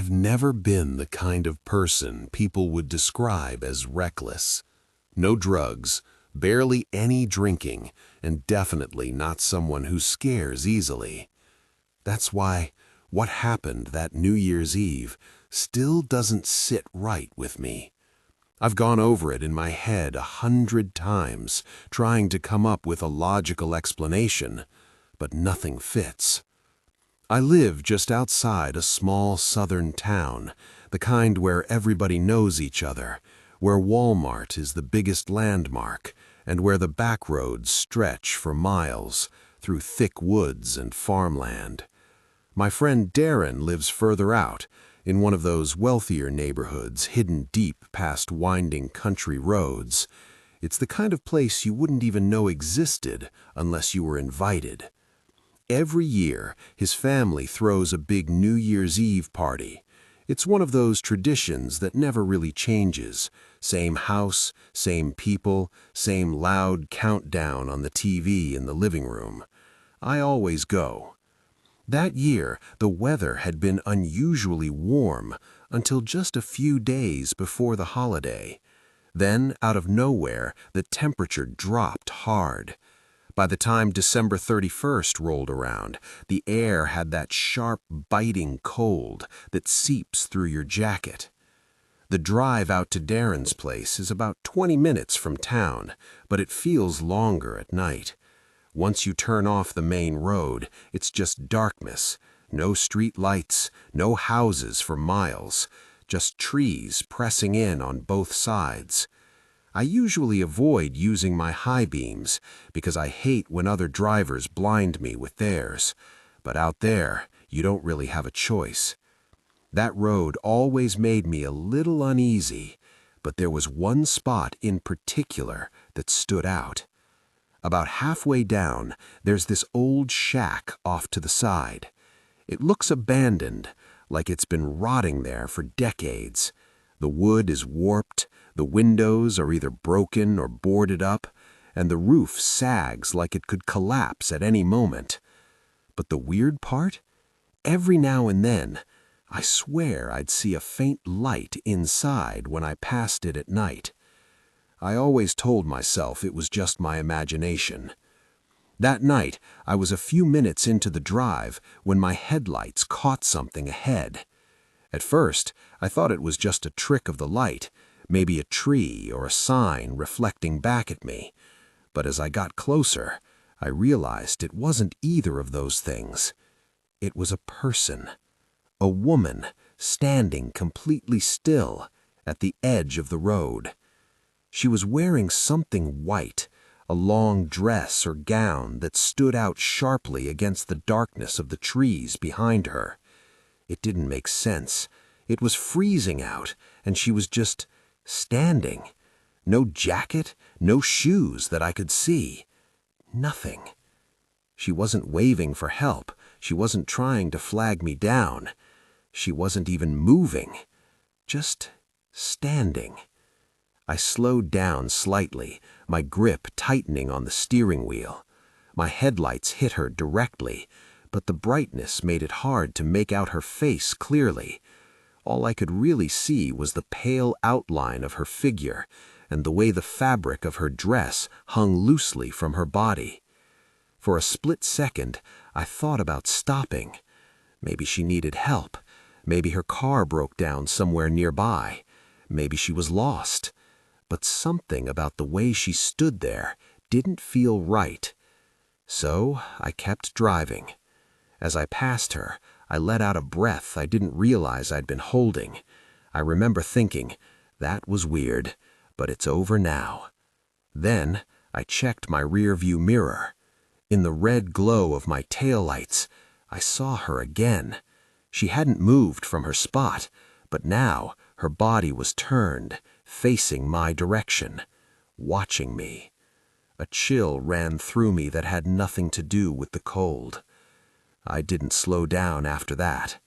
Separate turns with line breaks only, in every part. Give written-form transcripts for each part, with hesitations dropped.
I've never been the kind of person people would describe as reckless. No drugs, barely any drinking, and definitely not someone who scares easily. That's why what happened that New Year's Eve still doesn't sit right with me. I've gone over it in my head 100 times, trying to come up with a logical explanation, but nothing fits. I live just outside a small southern town, the kind where everybody knows each other, where Walmart is the biggest landmark, and where the backroads stretch for miles through thick woods and farmland. My friend Darren lives further out, in one of those wealthier neighborhoods hidden deep past winding country roads. It's the kind of place you wouldn't even know existed unless you were invited. Every year, his family throws a big New Year's Eve party. It's one of those traditions that never really changes. Same house, same people, same loud countdown on the TV in the living room. I always go. That year, the weather had been unusually warm until just a few days before the holiday. Then, out of nowhere, the temperature dropped hard. By the time December 31st rolled around, the air had that sharp, biting cold that seeps through your jacket. The drive out to Darren's place is about 20 minutes from town, but it feels longer at night. Once you turn off the main road, it's just darkness. No street lights, no houses for miles, just trees pressing in on both sides. I usually avoid using my high beams because I hate when other drivers blind me with theirs. But out there, you don't really have a choice. That road always made me a little uneasy, but there was one spot in particular that stood out. About halfway down, there's this old shack off to the side. It looks abandoned, like it's been rotting there for decades. The wood is warped, the windows are either broken or boarded up, and the roof sags like it could collapse at any moment. But the weird part? Every now and then, I swear I'd see a faint light inside when I passed it at night. I always told myself it was just my imagination. That night, I was a few minutes into the drive when my headlights caught something ahead. At first, I thought it was just a trick of the light, maybe a tree or a sign reflecting back at me. But as I got closer, I realized it wasn't either of those things. It was a person, a woman standing completely still at the edge of the road. She was wearing something white, a long dress or gown that stood out sharply against the darkness of the trees behind her. It didn't make sense. It was freezing out, and she was just standing. No jacket, no shoes that I could see. Nothing. She wasn't waving for help. She wasn't trying to flag me down. She wasn't even moving. Just standing. I slowed down slightly, my grip tightening on the steering wheel. My headlights hit her directly, but the brightness made it hard to make out her face clearly. All I could really see was the pale outline of her figure and the way the fabric of her dress hung loosely from her body. For a split second, I thought about stopping. Maybe she needed help. Maybe her car broke down somewhere nearby. Maybe she was lost. But something about the way she stood there didn't feel right. So I kept driving. As I passed her, I let out a breath I didn't realize I'd been holding. I remember thinking, that was weird, but it's over now. Then I checked my rearview mirror. In the red glow of my taillights, I saw her again. She hadn't moved from her spot, but now her body was turned, facing my direction, watching me. A chill ran through me that had nothing to do with the cold. I didn't slow down after that.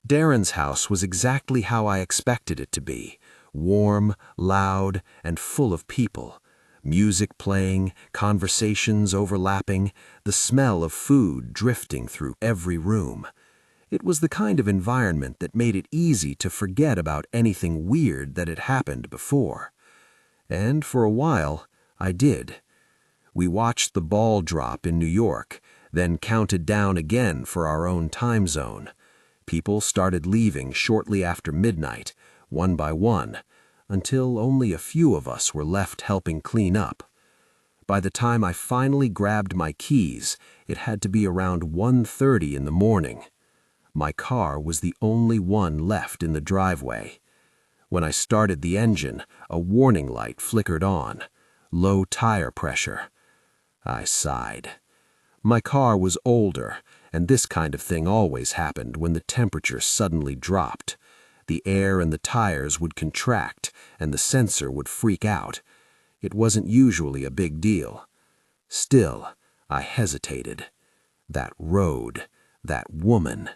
Darren's house was exactly how I expected it to be, warm, loud, and full of people. Music playing, conversations overlapping, the smell of food drifting through every room. It was the kind of environment that made it easy to forget about anything weird that had happened before. And for a while, I did. We watched the ball drop in New York, then counted down again for our own time zone. People started leaving shortly after midnight, one by one, until only a few of us were left helping clean up. By the time I finally grabbed my keys, it had to be around 1:30 in the morning. My car was the only one left in the driveway. When I started the engine, a warning light flickered on. Low tire pressure. I sighed. My car was older, and this kind of thing always happened when the temperature suddenly dropped. The air in the tires would contract, and the sensor would freak out. It wasn't usually a big deal. Still, I hesitated. That road, that woman.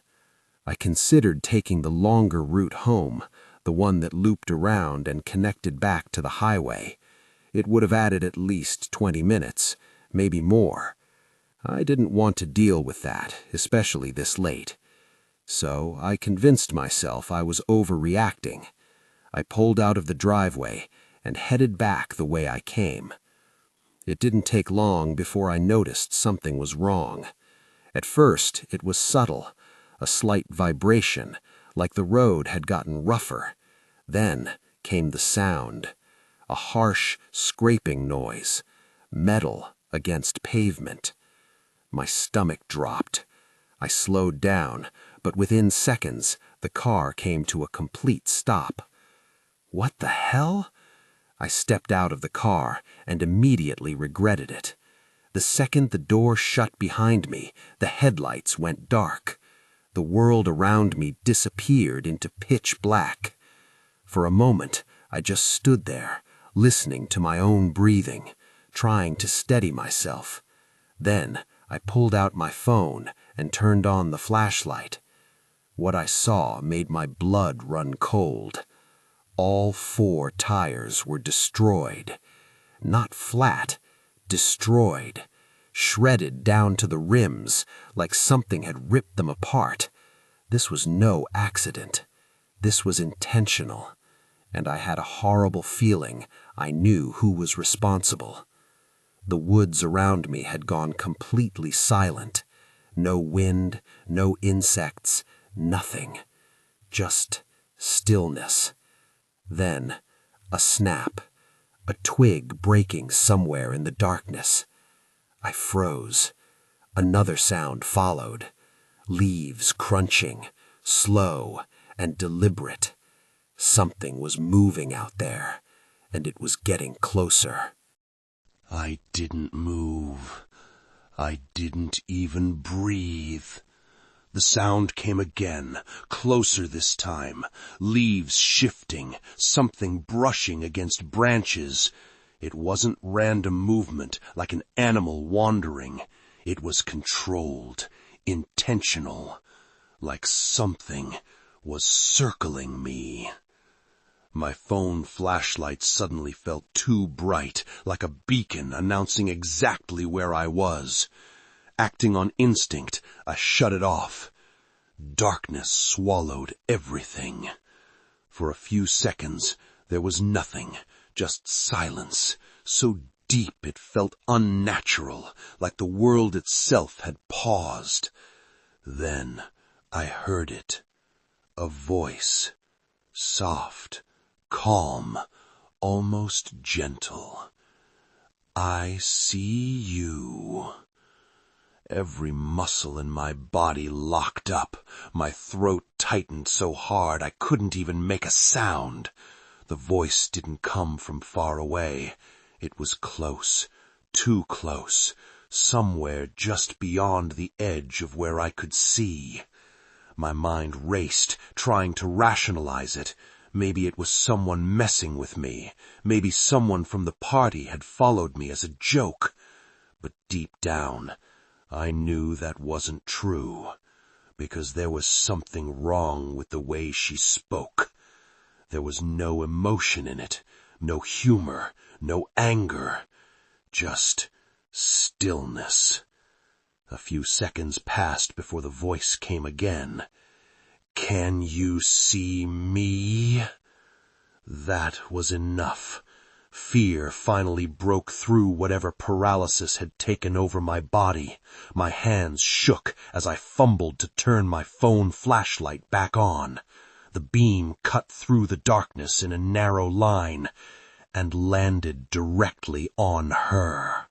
I considered taking the longer route home, the one that looped around and connected back to the highway. It would have added at least 20 minutes, maybe more. I didn't want to deal with that, especially this late. So I convinced myself I was overreacting. I pulled out of the driveway and headed back the way I came. It didn't take long before I noticed something was wrong. At first, it was subtle, a slight vibration, like the road had gotten rougher. Then came the sound, a harsh, scraping noise, metal against pavement. My stomach dropped. I slowed down, but within seconds, the car came to a complete stop. What the hell? I stepped out of the car and immediately regretted it. The second the door shut behind me, the headlights went dark. The world around me disappeared into pitch black. For a moment, I just stood there, listening to my own breathing, trying to steady myself. Then I pulled out my phone and turned on the flashlight. What I saw made my blood run cold. All 4 tires were destroyed. Not flat, destroyed. Shredded down to the rims, like something had ripped them apart. This was no accident. This was intentional. And I had a horrible feeling I knew who was responsible. The woods around me had gone completely silent. No wind, no insects, nothing. Just stillness. Then, a snap, a twig breaking somewhere in the darkness. I froze. Another sound followed. Leaves crunching, slow and deliberate. Something was moving out there, and it was getting closer.
I didn't move. I didn't even breathe. The sound came again, closer this time. Leaves shifting, something brushing against branches. It wasn't random movement like an animal wandering. It was controlled, intentional, like something was circling me. My phone flashlight suddenly felt too bright, like a beacon announcing exactly where I was. Acting on instinct, I shut it off. Darkness swallowed everything. For a few seconds, there was nothing, just silence, so deep it felt unnatural, like the world itself had paused. Then I heard it. A voice. Soft, calm, almost gentle. I see you. Every muscle in my body locked up. My throat tightened so hard I couldn't even make a sound. The voice didn't come from far away. It was close, too close, somewhere just beyond the edge of where I could see. My mind raced, trying to rationalize it. Maybe it was someone messing with me. Maybe someone from the party had followed me as a joke. But deep down, I knew that wasn't true, because there was something wrong with the way she spoke. There was no emotion in it, no humor, no anger, just stillness. A few seconds passed before the voice came again. Can you see me? That was enough. Fear finally broke through whatever paralysis had taken over my body. My hands shook as I fumbled to turn my phone flashlight back on. The beam cut through the darkness in a narrow line and landed directly on her.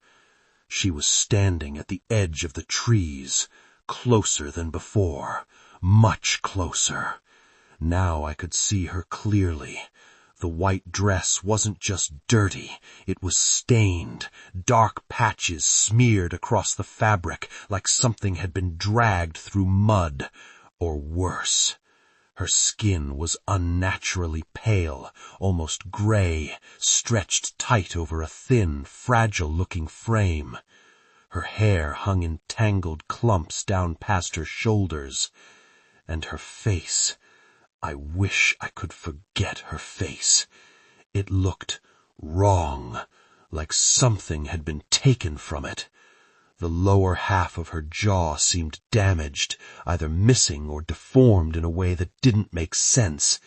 She was standing at the edge of the trees, closer than before, much closer. Now I could see her clearly. The white dress wasn't just dirty, it was stained. Dark patches smeared across the fabric like something had been dragged through mud, or worse. Her skin was unnaturally pale, almost gray, stretched tight over a thin, fragile-looking frame. Her hair hung in tangled clumps down past her shoulders, and her face— I wish I could forget her face. It looked wrong, like something had been taken from it. The lower half of her jaw seemed damaged, either missing or deformed in a way that didn't make sense.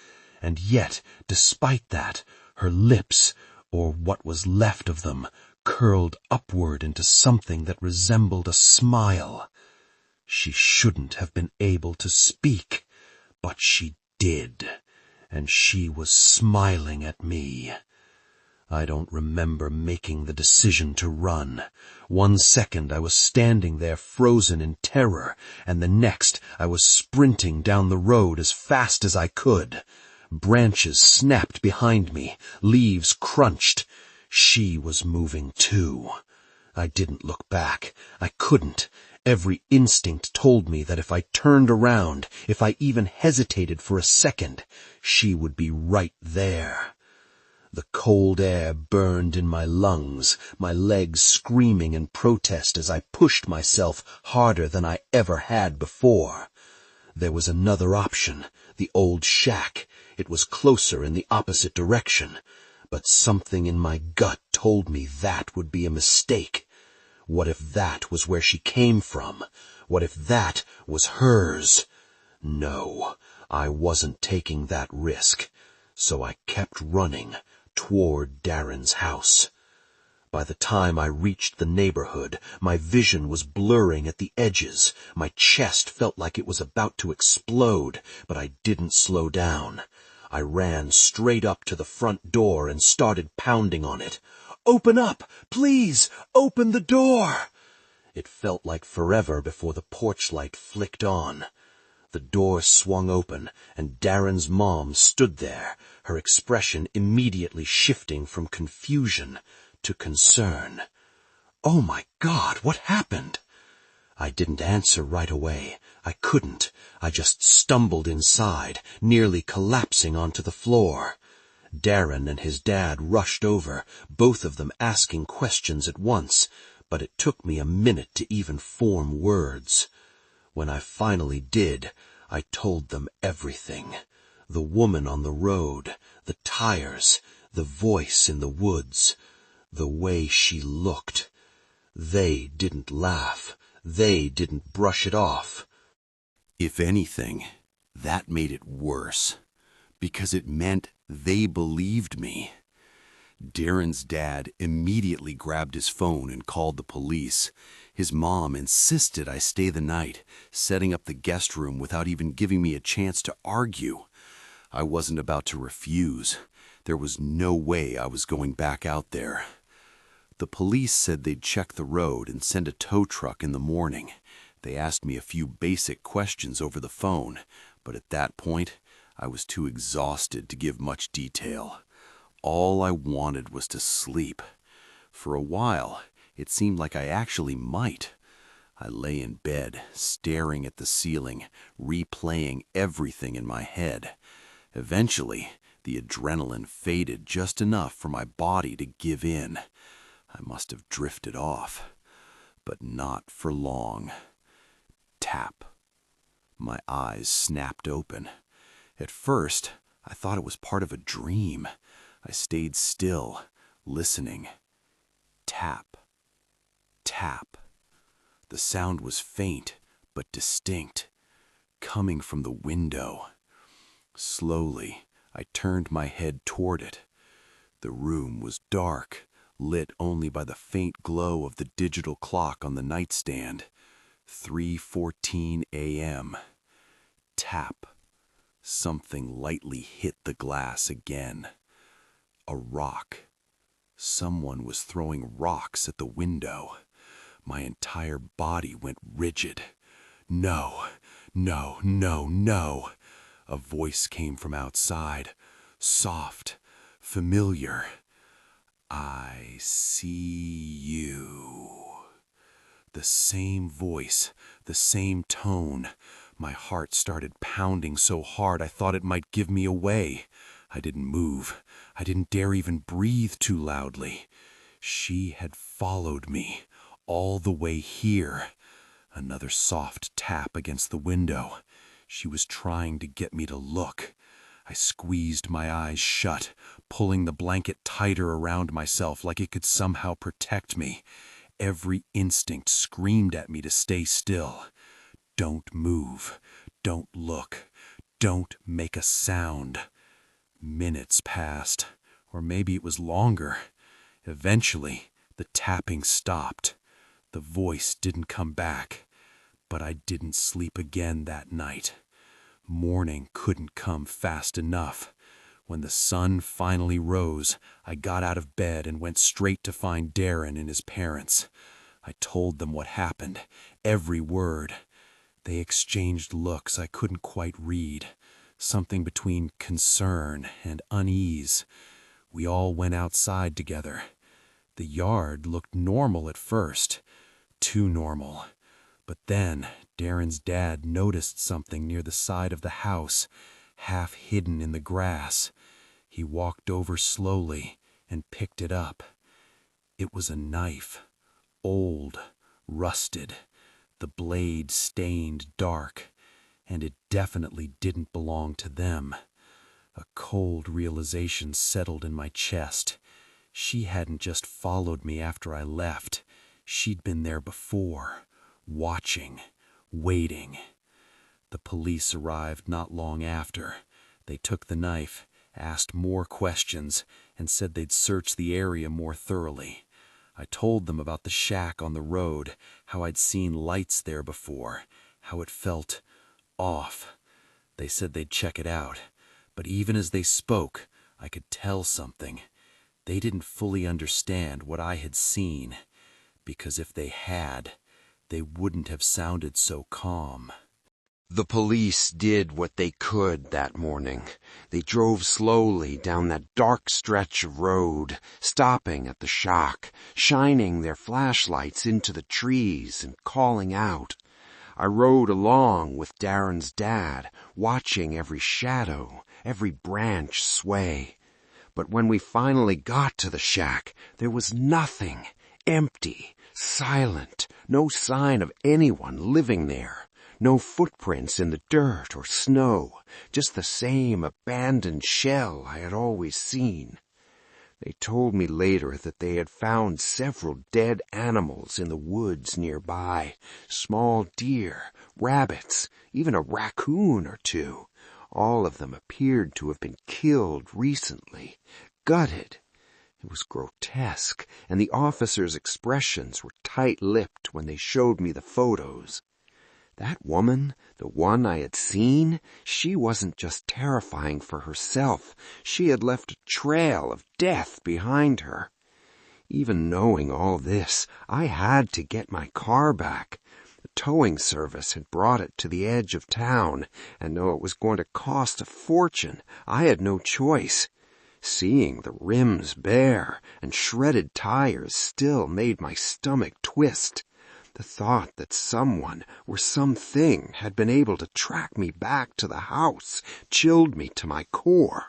And yet, despite that, her lips, or what was left of them, curled upward into something that resembled a smile. She shouldn't have been able to speak, but she did, and she was smiling at me. I don't remember making the decision to run. 1 second I was standing there frozen in terror, and the next I was sprinting down the road as fast as I could. Branches snapped behind me, leaves crunched. She was moving too. I didn't look back. I couldn't. Every instinct told me that if I turned around, if I even hesitated for a second, she would be right there. The cold air burned in my lungs, my legs screaming in protest as I pushed myself harder than I ever had before. There was another option, the old shack. It was closer in the opposite direction, but something in my gut told me that would be a mistake. What if that was where she came from? What if that was hers? No, I wasn't taking that risk, so I kept running toward Darren's house. By the time I reached the neighborhood, my vision was blurring at the edges. My chest felt like it was about to explode, but I didn't slow down. I ran straight up to the front door and started pounding on it. "Open up! Please! Open the door!" It felt like forever before the porch light flicked on. The door swung open, and Darren's mom stood there, her expression immediately shifting from confusion to concern. "Oh my God, what happened?" I didn't answer right away. I couldn't. I just stumbled inside, nearly collapsing onto the floor. Darren and his dad rushed over, both of them asking questions at once, but it took me a minute to even form words. When I finally did, I told them everything. The woman on the road, the tires, the voice in the woods, the way she looked. They didn't laugh. They didn't brush it off.
If anything, that made it worse, because it meant they believed me. Darren's dad immediately grabbed his phone and called the police. His mom insisted I stay the night, setting up the guest room without even giving me a chance to argue. I wasn't about to refuse. There was no way I was going back out there. The police said they'd check the road and send a tow truck in the morning. They asked me a few basic questions over the phone, but at that point, I was too exhausted to give much detail. All I wanted was to sleep. For a while, it seemed like I actually might. I lay in bed, staring at the ceiling, replaying everything in my head. Eventually, the adrenaline faded just enough for my body to give in. I must have drifted off, but not for long. Tap. My eyes snapped open. At first, I thought it was part of a dream. I stayed still, listening. Tap. Tap. The sound was faint, but distinct.
coming from the window. Slowly, I turned my head toward it. The room was dark, lit only by the faint glow of the digital clock on the nightstand. 3:14 a.m. Tap. Something lightly hit the glass again. A rock. Someone was throwing rocks at the window. My entire body went rigid. No, no, no, no. A voice came from outside, soft, familiar. I see you. The same voice, the same tone. My heart started pounding so hard I thought it might give me away. I didn't move. I didn't dare even breathe too loudly. She had followed me all the way here. Another soft tap against the window. She was trying to get me to look. I squeezed my eyes shut, pulling the blanket tighter around myself like it could somehow protect me. Every instinct screamed at me to stay still. Don't move. Don't look. Don't make a sound. Minutes passed, or maybe it was longer. Eventually, the tapping stopped. The voice didn't come back, but I didn't sleep again that night. Morning couldn't come fast enough. When the sun finally rose, I got out of bed and went straight to find Darren and his parents. I told them what happened, every word. They exchanged looks I couldn't quite read, something between concern and unease. We all went outside together. The yard looked normal at first, too normal. But then Darren's dad noticed something near the side of the house, half hidden in the grass. He walked over slowly and picked it up. It was a knife, old, rusted, the blade stained dark, and it definitely didn't belong to them. A cold realization settled in my chest. She hadn't just followed me after I left. She'd been there before, watching, waiting. The police arrived not long after. They took the knife, asked more questions, and said they'd search the area more thoroughly. I told them about the shack on the road, how I'd seen lights there before, how it felt off. They said they'd check it out, but even as they spoke, I could tell something. They didn't fully understand what I had seen, because if they had, they wouldn't have sounded so calm.
The police did what they could that morning. They drove slowly down that dark stretch of road, stopping at the shack, shining their flashlights into the trees and calling out. I rode along with Darren's dad, watching every shadow, every branch sway. But when we finally got to the shack, there was nothing, empty, silent, no sign of anyone living there. No footprints in the dirt or snow, just the same abandoned shell I had always seen. They told me later that they had found several dead animals in the woods nearby, small deer, rabbits, even a raccoon or two. All of them appeared to have been killed recently, gutted. It was grotesque, and the officers' expressions were tight-lipped when they showed me the photos. That woman, the one I had seen, she wasn't just terrifying for herself. She had left a trail of death behind her. Even knowing all this, I had to get my car back. The towing service had brought it to the edge of town, and though it was going to cost a fortune, I had no choice. Seeing the rims bare and shredded tires still made my stomach twist. The thought that someone or something had been able to track me back to the house chilled me to my core.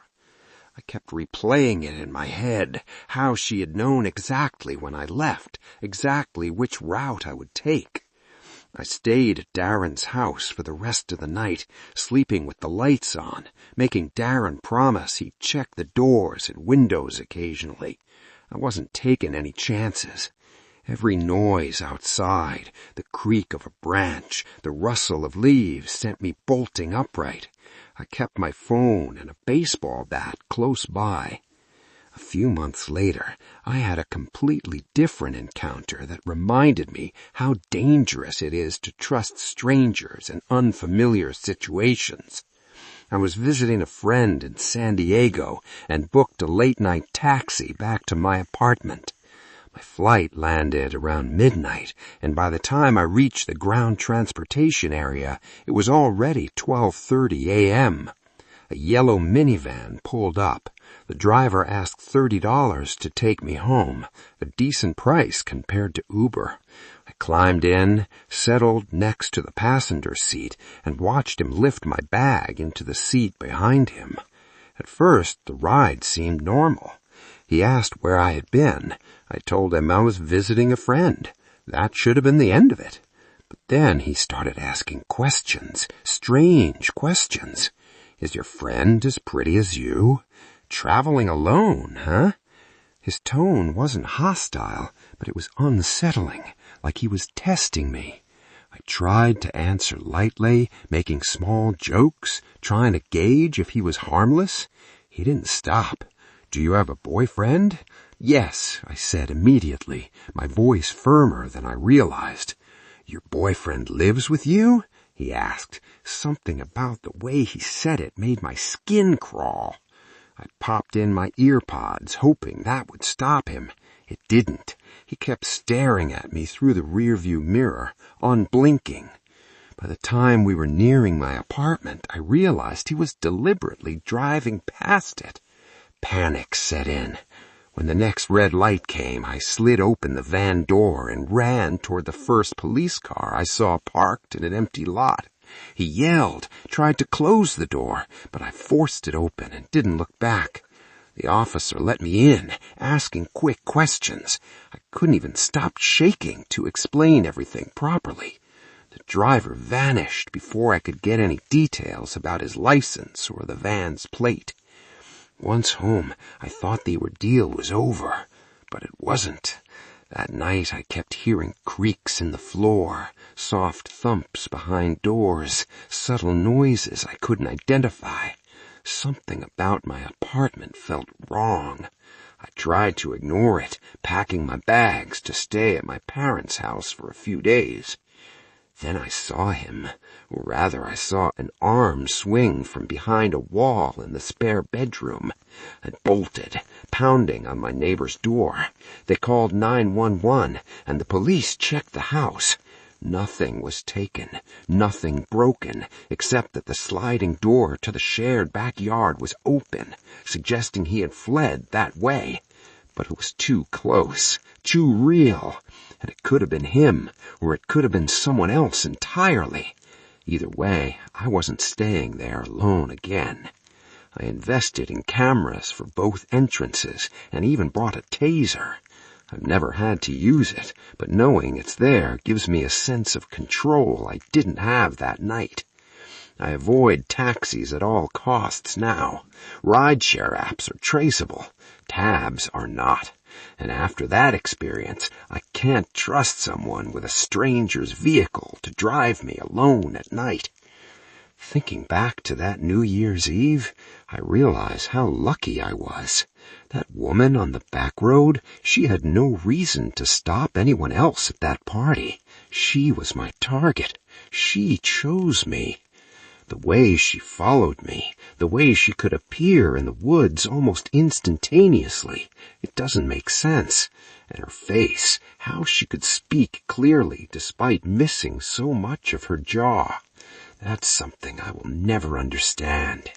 I kept replaying it in my head, how she had known exactly when I left, exactly which route I would take. I stayed at Darren's house for the rest of the night, sleeping with the lights on, making Darren promise he'd check the doors and windows occasionally. I wasn't taking any chances.
Every noise outside, the creak of a branch, the rustle of leaves sent me bolting upright. I kept my phone and a baseball bat close by. A few months later, I had a completely different encounter that reminded me how dangerous it is to trust strangers in unfamiliar situations. I was visiting a friend in San Diego and booked a late-night taxi back to my apartment. My flight landed around midnight, and by the time I reached the ground transportation area, it was already 12:30 a.m. A yellow minivan pulled up. The driver asked $30 to take me home, a decent price compared to Uber. I climbed in, settled next to the passenger seat, and watched him lift my bag into the seat behind him. At first, the ride seemed normal. He asked where I had been. I told him I was visiting a friend. That should have been the end of it. But then he started asking questions, strange questions. Is your friend as pretty as you? Traveling alone, huh? His tone wasn't hostile, but it was unsettling, like he was testing me. I tried to answer lightly, making small jokes, trying to gauge if he was harmless. He didn't stop. Do you have a boyfriend? Yes, I said immediately, my voice firmer than I realized. Your boyfriend lives with you? He asked. Something about the way he said it made my skin crawl. I popped in my ear pods, hoping that would stop him. It didn't. He kept staring at me through the rearview mirror, unblinking. By the time we were nearing my apartment, I realized he was deliberately driving past it. Panic set in. When the next red light came, I slid open the van door and ran toward the first police car I saw parked in an empty lot. He yelled, tried to close the door, but I forced it open and didn't look back. The officer let me in, asking quick questions. I couldn't even stop shaking to explain everything properly. The driver vanished before I could get any details about his license or the van's plate. Once home, I thought the ordeal was over, but it wasn't. That night I kept hearing creaks in the floor, soft thumps behind doors, subtle noises I couldn't identify. Something about my apartment felt wrong. I tried to ignore it, packing my bags to stay at my parents' house for a few days. Then I saw him, or rather I saw an arm swing from behind a wall in the spare bedroom. I bolted, pounding on my neighbor's door. They called 911, and the police checked the house. Nothing was taken, nothing broken, except that the sliding door to the shared backyard was open, suggesting he had fled that way. But it was too close, too real, and it could have been him, or it could have been someone else entirely. Either way, I wasn't staying there alone again. I invested in cameras for both entrances and even brought a taser. I've never had to use it, but knowing it's there gives me a sense of control I didn't have that night. I avoid taxis at all costs now. Rideshare apps are traceable. Tabs are not. And after that experience, I can't trust someone with a stranger's vehicle to drive me alone at night. Thinking back to that New Year's Eve, I realize how lucky I was. That woman on the back road, she had no reason to stop anyone else at that party. She was my target. She chose me. The way she followed me, the way she could appear in the woods almost instantaneously, it doesn't make sense. And her face, how she could speak clearly despite missing so much of her jaw. That's something I will never understand.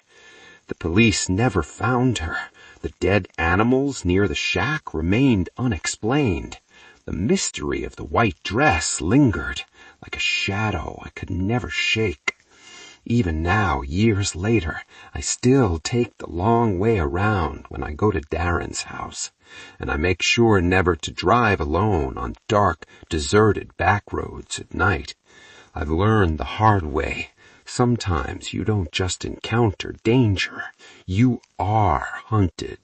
The police never found her. The dead animals near the shack remained unexplained. The mystery of the white dress lingered, like a shadow I could never shake. Even now, years later, I still take the long way around when I go to Darren's house, and I make sure never to drive alone on dark, deserted back roads at night. I've learned the hard way. Sometimes you don't just encounter danger, you are hunted.